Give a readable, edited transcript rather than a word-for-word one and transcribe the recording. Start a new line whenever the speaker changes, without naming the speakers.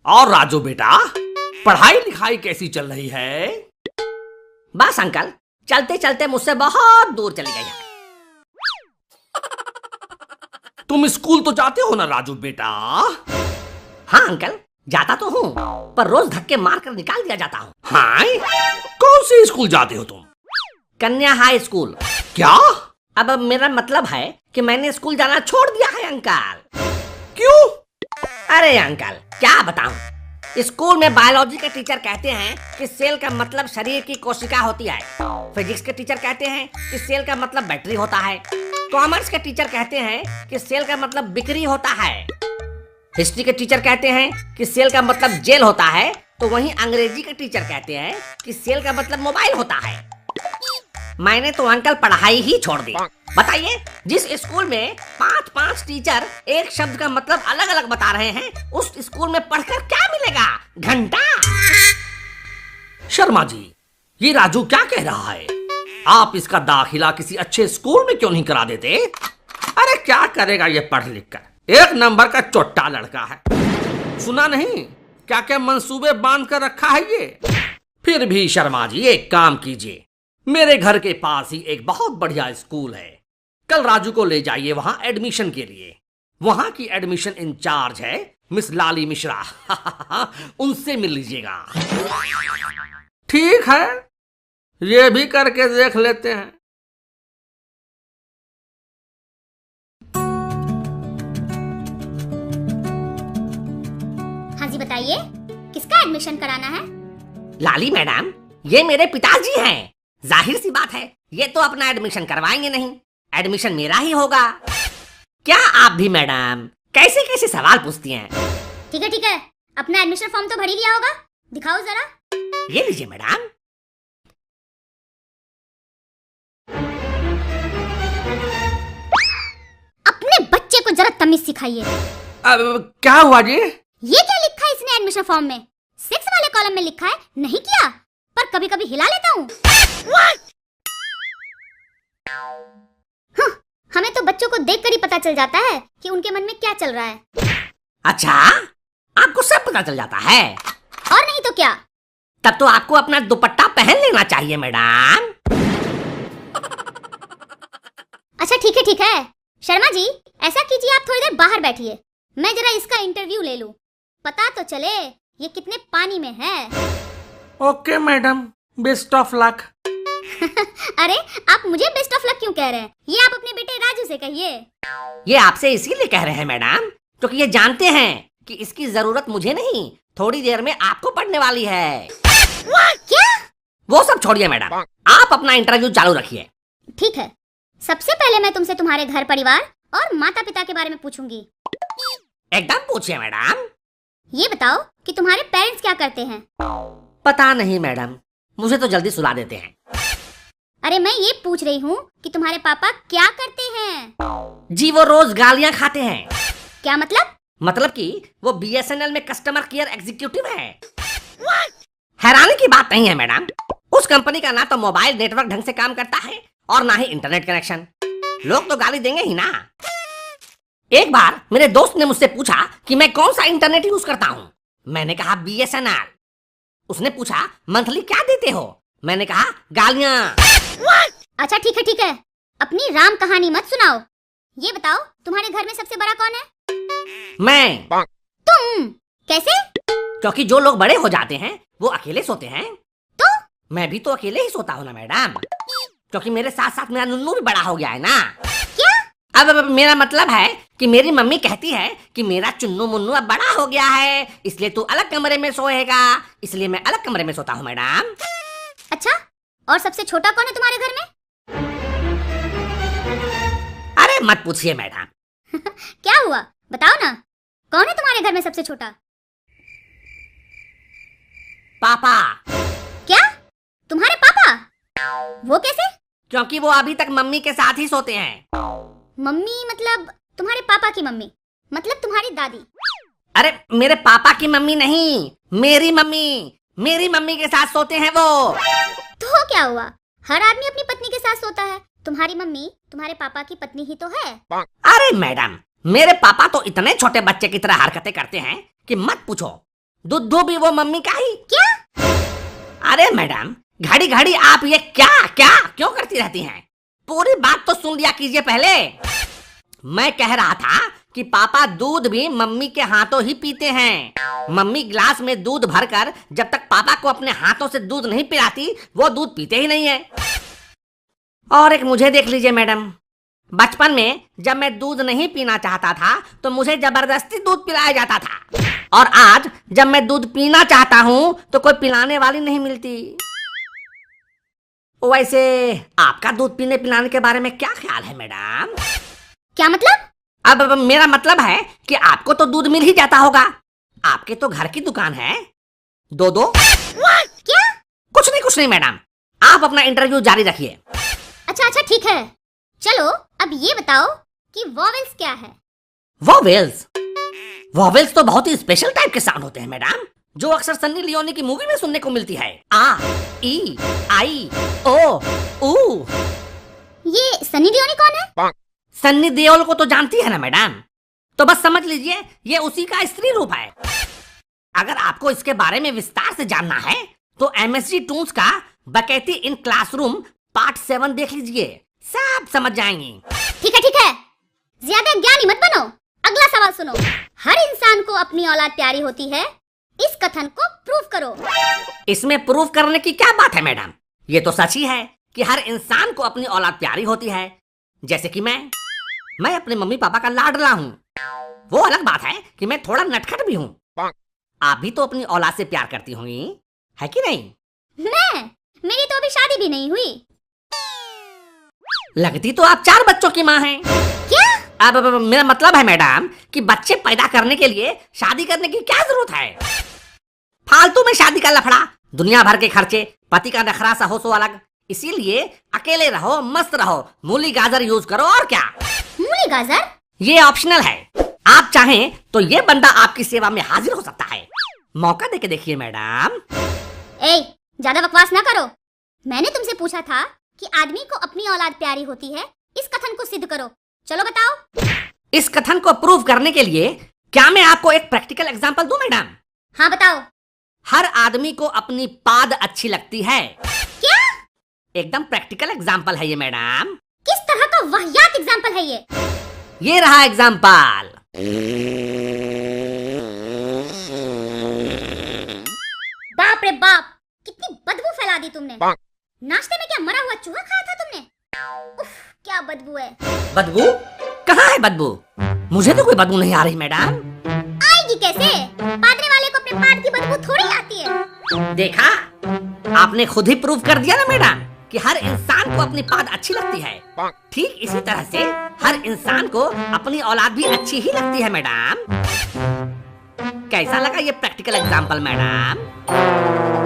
और राजू बेटा, पढ़ाई लिखाई कैसी चल रही है?
बस अंकल, चलते चलते मुझसे बहुत दूर चली गई है।
तुम स्कूल तो जाते हो ना राजू बेटा?
हाँ अंकल, जाता तो हूँ, पर रोज धक्के मार कर निकाल दिया जाता हूँ।
हाँ? कौन से स्कूल जाते हो तुम?
कन्या हाई स्कूल।
क्या?
अब मेरा मतलब है कि मैंने स्कूल जाना छोड़ दिया है अंकल।
क्यों?
अरे अंकल, क्या बताऊं, स्कूल में बायोलॉजी के टीचर कहते हैं कि सेल का मतलब शरीर की कोशिका होती है। फिजिक्स के टीचर कहते हैं कि सेल का मतलब बैटरी होता है। कॉमर्स के टीचर कहते हैं कि सेल का मतलब बिक्री होता है। हिस्ट्री के टीचर कहते हैं कि सेल का मतलब जेल होता है, तो वहीं अंग्रेजी के टीचर कहते हैं कि सेल का मतलब मोबाइल होता है। मैंने तो अंकल पढ़ाई ही छोड़ दी। बताइए, जिस स्कूल में 5-5 टीचर एक शब्द का मतलब अलग अलग बता रहे हैं, उस स्कूल में पढ़कर क्या मिलेगा? घंटा।
शर्मा जी, ये राजू क्या कह रहा है? आप इसका दाखिला किसी अच्छे स्कूल में क्यों नहीं करा देते? अरे क्या करेगा ये पढ़ लिख कर, एक नंबर का चोट्टा लड़का है। सुना नहीं क्या क्या मंसूबे बांध कर रखा है ये। फिर भी शर्मा जी, एक काम कीजिए, मेरे घर के पास ही एक बहुत बढ़िया स्कूल है, कल राजू को ले जाइए वहां एडमिशन के लिए। वहां की एडमिशन इंचार्ज है मिस लाली मिश्रा। उनसे मिल लीजिएगा। ठीक है, ये भी करके देख लेते हैं।
हाँ जी, बताइए किसका एडमिशन कराना है?
लाली मैडम, ये मेरे पिताजी हैं। जाहिर सी बात है, ये तो अपना एडमिशन करवाएंगे नहीं, एडमिशन मेरा ही होगा। क्या आप भी मैडम कैसे कैसे सवाल पूछती हैं?
ठीक है, अपना एडमिशन फॉर्म तो भर ही लिया होगा, दिखाओ जरा।
ये लीजिए मैडम।
अपने बच्चे को जरा तमीज सिखाइए।
अब क्या हुआ जी?
ये क्या लिखा है इसने एडमिशन फॉर्म में? 6 वाले कॉलम में लिखा है, नहीं किया, पर कभी कभी हिला लेता हूँ। हमें तो बच्चों को देखकर ही पता चल जाता है कि उनके मन में क्या चल रहा है।
अच्छा, आपको सब पता चल जाता है?
और नहीं तो क्या।
तब तो आपको अपना दुपट्टा पहन लेना चाहिए मैडम।
अच्छा ठीक है, शर्मा जी ऐसा कीजिए, आप थोड़ी देर बाहर बैठिए, मैं जरा इसका इंटरव्यू ले लूं, पता तो चले ये कितने पानी में है।
Okay madam, best of luck.
अरे आप मुझे बेस्ट ऑफ लक क्यों कह रहे हैं? ये आप अपने बेटे राजू से कहिए।
ये आपसे इसीलिए कह रहे हैं मैडम, क्योंकि ये जानते हैं कि इसकी जरूरत मुझे नहीं, थोड़ी देर में आपको पड़ने वाली है।
क्या?
वो सब छोड़िए मैडम, आप अपना इंटरव्यू चालू रखिए।
ठीक है, सबसे पहले मैं तुमसे तुम्हारे घर परिवार और माता पिता के बारे में पूछूंगी।
एकदम पूछिए मैडम।
ये बताओ कि तुम्हारे पेरेंट्स क्या करते हैं?
पता नहीं मैडम, मुझे तो जल्दी सुला देते हैं।
अरे मैं ये पूछ रही हूँ कि तुम्हारे पापा क्या करते हैं?
जी वो रोज गालियाँ खाते हैं।
क्या मतलब?
मतलब कि वो BSNL में कस्टमर केयर एग्जीक्यूटिव है। हैरानी की बात नहीं है मैडम, उस कंपनी का ना तो मोबाइल नेटवर्क ढंग से काम करता है और ना ही इंटरनेट कनेक्शन। लोग तो गाली देंगे ही ना। एक बार मेरे दोस्त ने मुझसे पूछा कि मैं कौन सा इंटरनेट यूज करता हूँ। मैंने कहा BSNL। उसने पूछा मंथली क्या देते हो? मैंने कहा गालियाँ।
अच्छा ठीक है, अपनी राम कहानी मत सुनाओ। ये बताओ तुम्हारे घर में सबसे बड़ा कौन है?
मैं।
तुम? कैसे?
क्योंकि जो लोग बड़े हो जाते हैं वो अकेले सोते हैं।
तो
मैं भी तो अकेले ही सोता हूँ ना मैडम, क्योंकि मेरे साथ साथ मेरा नुन्नू भी बड़ा हो गया है ना।
क्या?
अब मेरा मतलब है कि मेरी मम्मी कहती है कि मेरा चुन्नू मुन्नू अब बड़ा हो गया है, इसलिए तू अलग कमरे में सोएगा, इसलिए मैं अलग कमरे में सोता हूँ मैडम।
अच्छा, और सबसे छोटा कौन है तुम्हारे घर में?
अरे मत पूछिए मैडम।
क्या हुआ, बताओ ना, कौन है तुम्हारे घर में सबसे छोटा?
पापा।
क्या? तुम्हारे पापा? वो कैसे?
क्योंकि वो अभी तक मम्मी के साथ ही सोते हैं।
मम्मी मतलब तुम्हारे पापा की मम्मी, मतलब तुम्हारी दादी?
अरे मेरे पापा की मम्मी नहीं, मेरी मम्मी के साथ सोते हैं वो।
तो क्या हुआ, हर आदमी अपनी पत्नी के साथ सोता है, तुम्हारी मम्मी तुम्हारे पापा की पत्नी ही तो है।
अरे मैडम, मेरे पापा तो इतने छोटे बच्चे की तरह हरकतें करते हैं कि मत पूछो। दूध भी वो मम्मी का ही।
क्या?
अरे मैडम, घड़ी घड़ी आप ये क्या क्या क्यों करती रहती हैं? पूरी बात तो सुन लिया कीजिए पहले। मैं कह रहा था कि पापा दूध भी मम्मी के हाथों ही पीते हैं। मम्मी गिलास में दूध भरकर जब तक पापा को अपने हाथों से दूध नहीं पिलाती, वो दूध पीते ही नहीं है। और एक मुझे देख लीजिए मैडम, बचपन में जब मैं दूध नहीं पीना चाहता था तो मुझे जबरदस्ती दूध पिलाया जाता था, और आज जब मैं दूध पीना चाहता हूँ तो कोई पिलाने वाली नहीं मिलती। वैसे आपका दूध पीने पिलाने के बारे में क्या ख्याल है मैडम?
क्या मतलब?
अब मेरा मतलब है कि आपको तो दूध मिल ही जाता होगा, आपके तो घर की दुकान है। दो
क्या?
कुछ नहीं मैडम, आप अपना इंटरव्यू जारी रखिए।
अच्छा ठीक है, चलो अब ये बताओ कि वॉवेल्स क्या है?
वॉवेल्स तो बहुत ही स्पेशल टाइप के साउंड होते हैं मैडम, जो अक्सर सन्नी लियोनी की मूवी में सुनने को मिलती है। आ, ई, आई, ओ, ऊ।
ये सनी लियोनी कौन है?
सन्नी देओल को तो जानती है ना मैडम, तो बस समझ लीजिए ये उसी का स्त्री रूप है। अगर आपको इसके बारे में विस्तार से जानना है तो MSG टून्स का बकैती इन क्लासरूम पार्ट 7 देख लीजिए, सब समझ जाएंगी।
ठीक है, ज्यादा ज्ञानी मत बनो। अगला सवाल सुनो। हर इंसान को अपनी औलाद प्यारी होती है, इस कथन को प्रूव करो।
इसमें प्रूव करने की क्या बात है मैडम? ये तो सच ही है कि हर इंसान को अपनी औलाद प्यारी होती है। जैसे कि मैं अपने मम्मी पापा का लाडला हूँ। वो अलग बात है कि मैं थोड़ा नटखट भी हूँ। आप भी तो अपनी औलाद से प्यार करती होंगी, है कि नहीं?
मेरी तो अभी शादी भी नहीं हुई।
लगती तो आप 4 बच्चों की माँ हैं।
क्या?
अब मेरा मतलब है मैडम कि बच्चे पैदा करने के लिए शादी करने की क्या जरूरत है? फालतू में शादी का लफड़ा, दुनिया भर के खर्चे, पति का नखरा सा हो सो अलग। इसीलिए अकेले रहो, मस्त रहो, मूली गाजर यूज करो। और क्या?
मूली गाजर?
ये ऑप्शनल है, आप चाहें तो ये बंदा आपकी सेवा में हाजिर हो सकता है। मौका देके देखिए मैडम।
ज्यादा बकवास ना करो। मैंने तुमसे पूछा था कि आदमी को अपनी औलाद प्यारी होती है, इस कथन को सिद्ध करो। चलो बताओ।
इस कथन को प्रूव करने के लिए क्या मैं आपको एक प्रैक्टिकल एग्जांपल दूं मैडम?
हाँ बताओ।
हर आदमी को अपनी पाद अच्छी लगती है।
क्या?
एकदम प्रैक्टिकल एग्जांपल है ये मैडम।
किस तरह का वाहियात एग्जांपल है ये?
ये रहा एग्जांपल।
बाप रे बाप, कितनी बदबू फैला दी तुमने। नाश्ते में क्या मरा हुआ चूहा खाया था तुमने? उफ, क्या बदबू है।
बदबू? कहाँ है बदबू? मुझे तो कोई बदबू नहीं आ रही मैडम।
आएगी कैसे? पादरे वाले को अपने पाद की बदबू थोड़ी आती है।
देखा, आपने खुद ही प्रूव कर दिया ना मैडम कि हर इंसान को अपनी पाद अच्छी लगती है। ठीक इसी तरह से हर इंसान को अपनी औलाद भी अच्छी ही लगती है मैडम। कैसा लगा ये प्रैक्टिकल एग्जांपल मैडम?